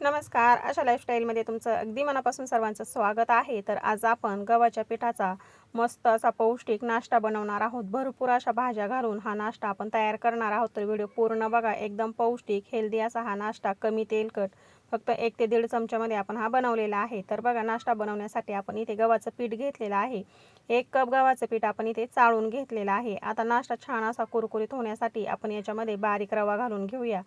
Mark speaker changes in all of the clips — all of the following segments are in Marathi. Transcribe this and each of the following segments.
Speaker 1: नमस्कार. आशा लाईफस्टाईलमध्ये तुमचं अगदी मनापासून सर्वांचं स्वागत आहे. तर आज आपण गव्हाच्या पिठाचा मस्त असा पौष्टिक नाश्ता बनवणार आहोत. भरपूर अशा भाज्या घालून हा नाश्ता आपण तयार करणार आहोत. तर व्हिडिओ पूर्ण बघा. एकदम पौष्टिक हेल्दी असा हा नाश्ता, कमी तेलकट, फक्त 1 ते 1.5 चमच्यामध्ये आपण हा बनवलेला आहे. तर बघा, नाश्ता बनवण्यासाठी आपण इथे गव्हाचं पीठ घेतलेलं आहे. 1 कप गव्हाचं पीठ आपण इथे चाळून घेतलेलं आहे. आता नाश्ता छान असा कुरकुरीत होण्यासाठी आपण याच्यामध्ये बारीक रवा घालून घेऊया.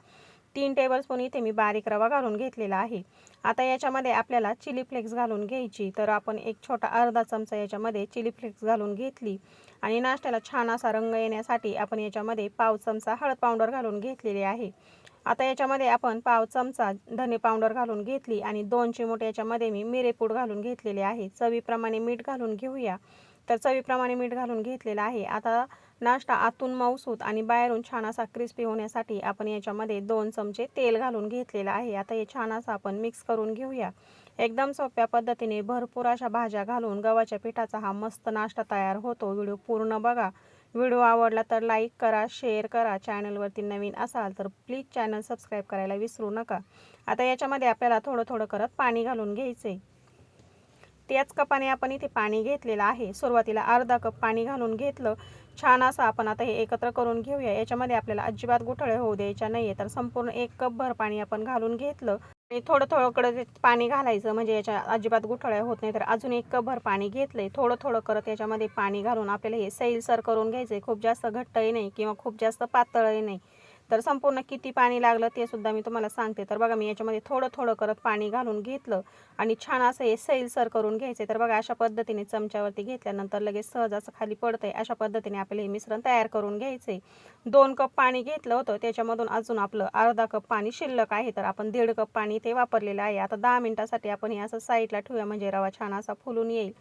Speaker 1: 3 टेबलस्पून इथे मी बारीक रवा घालून घेतलेला आहे. आता याच्यामध्ये आपल्याला चिली फ्लेक्स घालून घ्यायची. तर आपण एक छोटा अर्धा चमचा याच्यामध्ये चिली फ्लेक्स घालून घेतली आणि नाश्त्याला छान असा रंग येण्यासाठी आपण याच्यामध्ये पाव चमचा हळद पावडर घालून घेतलेली आहे. आता याच्यामध्ये आपण पाव चमचा धने पावडर घालून घेतली आणि 2 चिमूट याच्यामध्ये मी मिरेपूड घालून घेतलेले आहे. चवीप्रमाणे मीठ घालून घेऊया. तर चवीप्रमाणे मीठ घालून घेतलेलं आहे. आता नाश्ता आतून मऊसूत आणि बाहेरून छान असा क्रिस्पी होण्यासाठी आपण याच्यामध्ये 2 चमचे तेल घालून घेतलेलं आहे. आता हे छान असं आपण मिक्स करून घेऊया. एकदम सोप्या पद्धतीने भरपूर अशा भाज्या घालून गव्हाच्या पिठाचा हा मस्त नाश्ता तयार होतो. व्हिडिओ पूर्ण बघा. व्हिडिओ आवडला तर लाईक करा, शेअर करा. चॅनलवरती नवीन असाल तर प्लीज चॅनल सबस्क्राईब करायला विसरू नका. आता याच्यामध्ये आपल्याला थोडं थोडं करत पाणी घालून घ्यायचे. त्याच कपाने आपण इथे पाणी घेतलेलं आहे. सुरुवातीला अर्धा कप पाणी घालून घेतलं. छान असं आपण आता हे एकत्र करून घेऊया. याच्यामध्ये आपल्याला अजिबात गुठळे होऊ द्यायच्या नाही. तर संपूर्ण 1 कप भर पाणी आपण घालून घेतलं आणि थोडं थोडं करत पाणी घालायचं, म्हणजे याच्या अजिबात गुठळ्या होत नाही. तर अजून 1 कप भर पाणी घेतलंय. थोडं थोडं करत याच्यामध्ये पाणी घालून आपल्याला हे सैलसर करून घ्यायचं. खूप जास्त घट्टही नाही किंवा खूप जास्त पातळही नाही. तर संपूर्ण किती पाणी लागलं ते सुद्धा मी तुम्हाला सांगते. तर बघा, मी याच्यामध्ये थोडं थोडं करत पाणी घालून घेतलं आणि छान असं हे सैलसर करून घ्यायचे. तर बघा, अशा पद्धतीने चमच्यावरती घेतल्यानंतर लगेच सहज असं खाली पडतंय. अशा पद्धतीने आपल्याला हे मिश्रण तयार करून घ्यायचे. 2 कप पाणी घेतलं होतं, त्याच्यामधून अजून आपलं अर्धा कप पाणी शिल्लक आहे. तर आपण 1.5 कप पाणी ते वापरलेलं आहे. आता 10 मिनिटासाठी आपण हे असं साईडला ठेवूया, म्हणजे रवा छान असा फुलून येईल.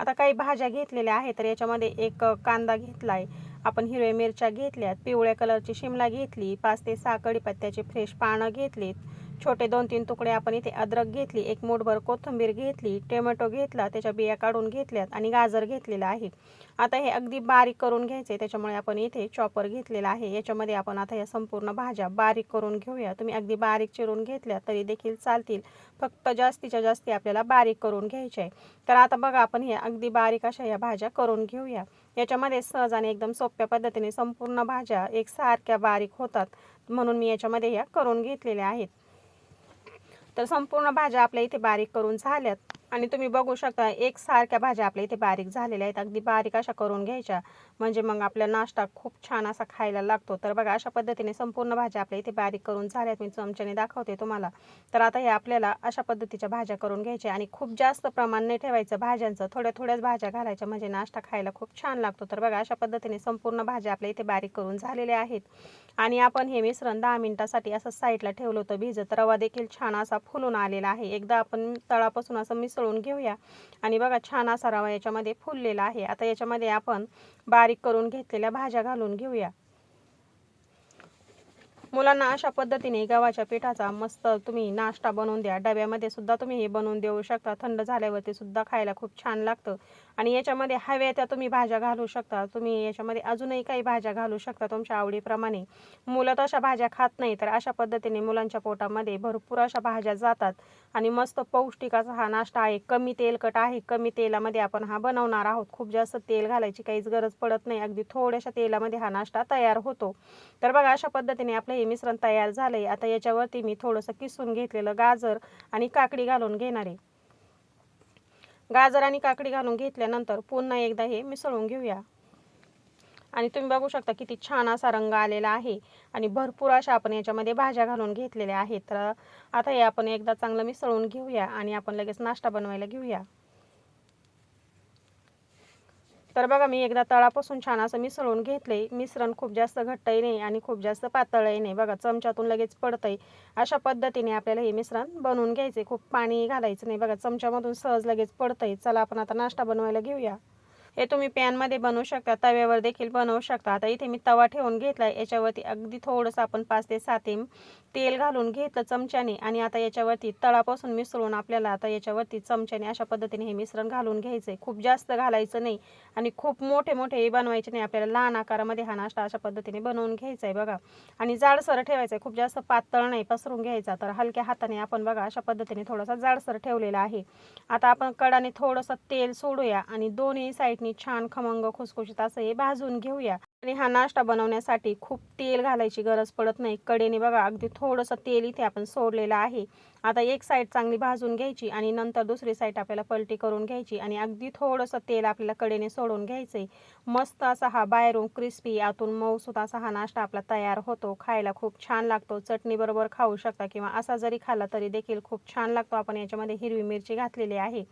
Speaker 1: आता काही भाज्या घेतलेल्या आहेत. तर याच्यामध्ये 1 कांदा घेतला आहे. आपण हिरव्या मिरच्या घेतल्यात, पिवळ्या कलरची शिमला घेतली, 5 ते 6 कढीपत्त्याचे फ्रेश पानं घेतलीत, छोटे 2-3 तुकडे आपण इथे अद्रक घेतली, 1 मूठभर कोथिंबीर घेतली, टोमॅटो घेतला, त्याच्या बिया काढून घेतल्यात आणि गाजर घेतलेला आहे. आता हे अगदी बारीक करून घ्यायचे, त्याच्यामुळे आपण इथे चॉपर घेतलेला आहे. याच्यामध्ये आपण आता या संपूर्ण भाज्या बारीक करून घेऊया. तुम्ही अगदी बारीक चिरून घेतल्या तरी देखील चालतील, फक्त जास्तीच्या जास्त आपल्याला बारीक करून घ्यायचे आहे. तर आता बघा, आपण हे अगदी बारीक अशा या भाज्या करून घेऊया. याच्यामध्ये सहज आणि एकदम सोप्या पद्धतीने संपूर्ण भाज्या एकसारख्या बारीक होतात, म्हणून मी याच्यामध्ये ह्या करून घेतलेल्या आहेत. तर संपूर्ण भाज्या आपल्या इथे बारीक करून झाल्यात आणि तुम्ही बघू शकता एकसारख्या भाज्या आपल्या इथे बारीक झालेल्या आहेत. अगदी बारीक अशा करून घ्यायच्या, म्हणजे मग आपला नाश्ता खूप छान असा खायला लागतो. तर बघा, अशा पद्धतीने संपूर्ण भाज्या आपल्या इथे बारीक करून झाल्यात. मी चमच्याने दाखवते तुम्हाला. तर आता हे आपल्याला अशा पद्धतीच्या भाज्या करून घ्यायच्या आणि खूप जास्त प्रमाण नाही ठेवायचं भाज्यांचं, थोड्या थोड्याच भाज्या घालायच्या, म्हणजे नाश्ता खायला खूप छान लागतो. तर बघा, अशा पद्धतीने संपूर्ण भाज्या आपल्या इथे बारीक करून झालेल्या आहेत आणि आपण हे मिश्रण 10 मिनिटासाठी असं साईडला ठेवलं होतं भिजत. रवा देखील छान असा फुलून आलेला आहे. एकदा आपण तळापासून असं मिसळून घेऊया आणि बघा, छान असा रवा याच्यामध्ये फुललेला आहे. आता याच्यामध्ये आपण बारीक करून घेतलेल्या भाज्या घालून घेऊया. मुलांना अशा पद्धतीने गव्हाच्या पिठाचा मस्त तुम्ही नाश्ता बनवून द्या. डब्यामध्ये सुद्धा तुम्ही हे बनवून देऊ शकता. थंड झाल्यावरती सुद्धा खायला खूप छान लागतं आणि याच्यामध्ये हव्या त्या तुम्ही भाज्या घालू शकता. तुम्ही याच्यामध्ये अजूनही काही भाज्या घालू शकता तुमच्या आवडीप्रमाणे. मुलं तशा भाज्या खात नाही, तर अशा पद्धतीने मुलांच्या पोटामध्ये भरपूर अशा भाज्या जातात आणि मस्त पौष्टिक असा हा नाश्ता आहे. कमी तेलकट आहे. कमी तेलामध्ये आपण हा बनवणार आहोत. खूप जास्त तेल घालायची काहीच गरज पडत नाही. अगदी थोड्याशा तेलामध्ये हा नाश्ता तयार होतो. तर बघा, अशा पद्धतीने आपलं हे मिश्रण तयार झालंय. आता याच्यावरती मी थोडंसं किसून घेतलेलं गाजर आणि काकडी घालून घेणार आहे. गाजर आणि काकडी घालून घेतल्यानंतर पुन्हा एकदा हे मिसळून घेऊया आणि तुम्ही बघू शकता किती छान असा रंग आलेला आहे आणि भरपूर अशा आपण याच्यामध्ये भाज्या घालून घेतलेल्या आहेत. तर आता हे आपण एकदा चांगलं मिसळून घेऊया आणि आपण लगेच नाश्ता बनवायला घेऊया. तर बघा, मी एकदा तळापासून छान असं मिसळून घेतले. मिश्रण खूप जास्त घट्टही नाही आणि खूप जास्त पातळही नाही. बघा, चमच्यातून लगेच पडतंय. अशा पद्धतीने आपल्याला हे मिश्रण बनवून घ्यायचे. खूप पाणी घालायचं नाही. बघा, चमच्यामधून सहज लगेच पडतंय. चला, आपण आता नाश्ता बनवायला घेऊया. हे तुम्ही पॅनमध्ये बनवू शकता, तव्यावर देखील बनवू शकता। आता इथे मी तवा ठेवून घेतला आहे, याच्यावरती अगदी थोडंसं आपण 5 ते 7 तेल घालून घेतलं चमच्याने आणि आता याच्यावरती तळापासून मिसळून आपल्याला आता याच्यावरती चमच्याने अशा पद्धतीने हे मिश्रण घालून घ्यायचं आहे। खूप जास्त घालायचं नाही आणि खूप मोठे मोठेही बनवायचे नाही, आपल्याला लहान आकारामध्ये हा नाश्ता अशा पद्धतीने बनवून घ्यायचा आहे बघा। आणि जाडसर ठेवायचं आहे, खूप जास्त पातळ नाही पसरून घ्यायचा। तर हलक्या हाताने आपण बघा अशा पद्धतीने थोडासा जाडसर ठेवलेला आहे। आता आपण कडाने थोडंसं तेल सोडूया आणि दोन्ही साईडनी छान खमंग खुसखुशीत असं हे भाजून घेऊया। आणि हा नाश्ता बनवण्यासाठी खूप तेल घालायची गरज पडत नाही, कडेने बघा अगदी थोडंसं तेल इथे आपण सोडलेलं आहे। आता एक साईड चांगली भाजून घ्यायची आणि नंतर दुसरी साईड आपल्याला पलटी करून घ्यायची आणि अगदी थोडंसं तेल आपल्याला कडेने सोडून घ्यायचंय। मस्त असा हा बाहेरून क्रिस्पी आतून मऊसूत असा हा नाश्ता आपला तयार होतो। खायला खूप छान लागतो, चटणी बरोबर खाऊ शकता किंवा असा जरी खाल्ला तरी देखील खूप छान लागतो। आपण याच्यामध्ये हिरवी मिरची घातलेली आहे,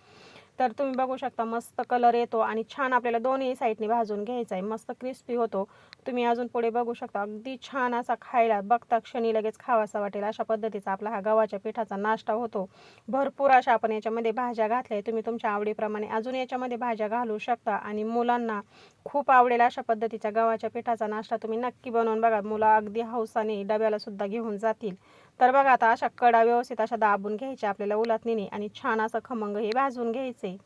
Speaker 1: तर तुम्ही बघू शकता मस्त कलर येतो आणि छान आपल्याला दोन्ही साईडनी भाजून घ्यायचा आहे, मस्त क्रिस्पी होतो। तुम्ही अजून पुढे बघू शकता अगदी छान असा खायला बघता क्षणी लगेच खावासा वाटेल अशा पद्धतीचा आपला हा गव्हाच्या पिठाचा नाश्ता होतो। भरपूर अशा आपण याच्यामध्ये भाज्या घातल्या, तुम्ही तुमच्या आवडीप्रमाणे अजून याच्यामध्ये भाज्या घालू शकता आणि मुलांना खूप आवडेल अशा पद्धतीच्या गव्हाच्या पिठाचा नाश्ता तुम्ही नक्की बनवून बघा, मुलं अगदी हौसाने डब्याला सुद्धा घेऊन जातील। तर बघा आता अशा कडा व्यवस्थित अशा दाबून घ्यायच्या आपल्याला उलटणीने आणि छान असं खमंग हे भाजून घ्यायचे।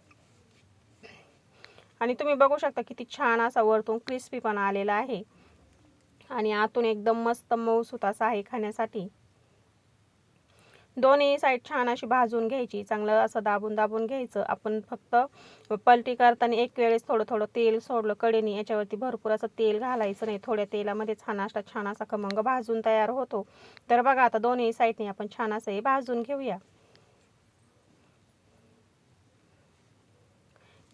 Speaker 1: आणि तुम्ही बघू शकता किती छान असा वरतून क्रिस्पीपणा आलेला आहे आणि आतून एकदम मस्त मऊसूत असा आहे खाण्यासाठी। दोन्ही साईड छान अशी भाजून घ्यायची, चांगलं असं दाबून दाबून घ्यायचं। आपण फक्त पलटी करताना एक वेळेस थोडं थोडं तेल सोडलं कडेने, याच्यावरती भरपूर असं तेल घालायचं नाही, थोड्या तेलामध्येच हा नाश्ता छान असा खमंग भाजून तयार होतो। तर बघा आता दोन्ही साईडने आपण छान असं हे भाजून घेऊया।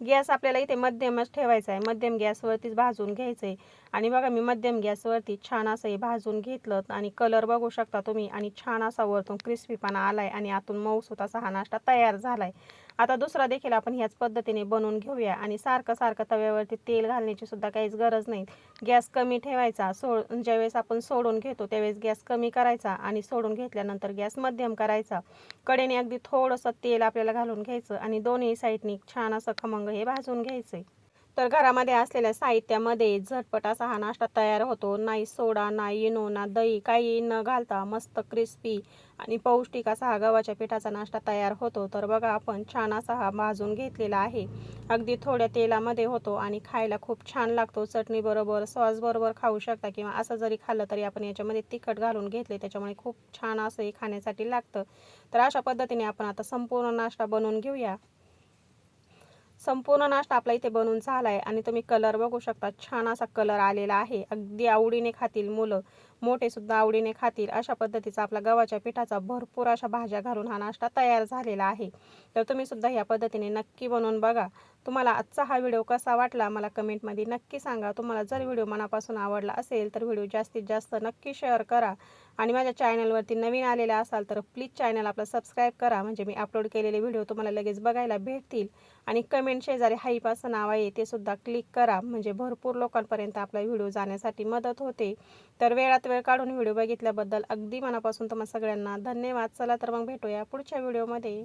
Speaker 1: गॅस आपल्याला इथे मध्यमच ठेवायचा आहे, मध्यम गॅसवरतीच भाजून घ्यायचं आहे। आणि बघा मी मध्यम गॅसवरती छान असं हे भाजून घेतलं आणि कलर बघू शकता तुम्ही आणि छान असा वरतून क्रिस्पीपणा आलाय आणि आतून मऊसूत असा हा नाश्ता तयार झालाय। आता दुसरा देखील आपण ह्याच पद्धतीने बनवून घेऊया आणि सारखं सारखं तव्यावरती तेल घालण्याची सुद्धा काहीच गरज नाही। गॅस कमी ठेवायचा, ज्यावेळेस आपण सोडून घेतो त्यावेळेस गॅस कमी करायचा आणि सोडून घेतल्यानंतर गॅस मध्यम करायचा। कडेने अगदी थोडंसं तेल आपल्याला घालून घ्यायचं आणि दोन्ही साईडनी छान असं खमंग हे भाजून घ्यायचंय। तर घरामध्ये असलेल्या साहित्यामध्ये झटपट असा हा नाश्ता तयार होतो, नाही सोडा नाही इनो ना दही काही न घालता मस्त क्रिस्पी आणि पौष्टिक असा हा गव्हाच्या पिठाचा नाश्ता तयार होतो। तर बघा आपण छान असा हा भाजून घेतलेला आहे, अगदी थोड्या तेलामध्ये होतो आणि खायला खूप छान लागतो। चटणी बरोबर सॉस बरोबर खाऊ शकता किंवा असं जरी खाल्लं तरी आपण याच्यामध्ये तिखट घालून घेतले त्याच्यामुळे खूप छान असं हे खाण्यासाठी लागतं। तर अशा पद्धतीने आपण आता संपूर्ण नाश्ता बनवून घेऊया। संपूर्ण नाश्ता आपला इथे बनवून झाला आहे आणि तुम्ही कलर बघू शकता, छान असा कलर आलेला आहे, अगदी आवडीने खातील मुलं, मोठे सुद्धा आवडीने खातील अशा पद्धतीचा आपला गव्हाच्या पिठाचा भरपूर अशा भाज्या घालून हा नाश्ता तयार झालेला आहे। तर तुम्ही सुद्धा ह्या पद्धतीने नक्की बनवून बघा। तुम्हाला आजचा हा व्हिडिओ कसा वाटला मला कमेंटमध्ये नक्की सांगा। तुम्हाला जर व्हिडिओ मनापासून आवडला असेल तर व्हिडिओ जास्तीत जास्त नक्की शेअर करा आणि माझ्या चॅनलवरती नवीन आलेला असाल तर प्लीज चॅनल आपलं सबस्क्राईब करा, म्हणजे मी अपलोड केलेले व्हिडिओ तुम्हाला लगेच बघायला भेटतील। आणि कमेंट शेजारी हाईप असं नाव आहे ते सुद्धा क्लिक करा, म्हणजे भरपूर लोकांपर्यंत आपला व्हिडिओ जाण्यासाठी मदत होते। तर वेळात वेळ काढून व्हिडिओ बघितल्याबद्दल अगदी मनापासून तुम्हा सगळ्यांना धन्यवाद। चला तर मग भेटूया पुढच्या व्हिडिओमध्ये।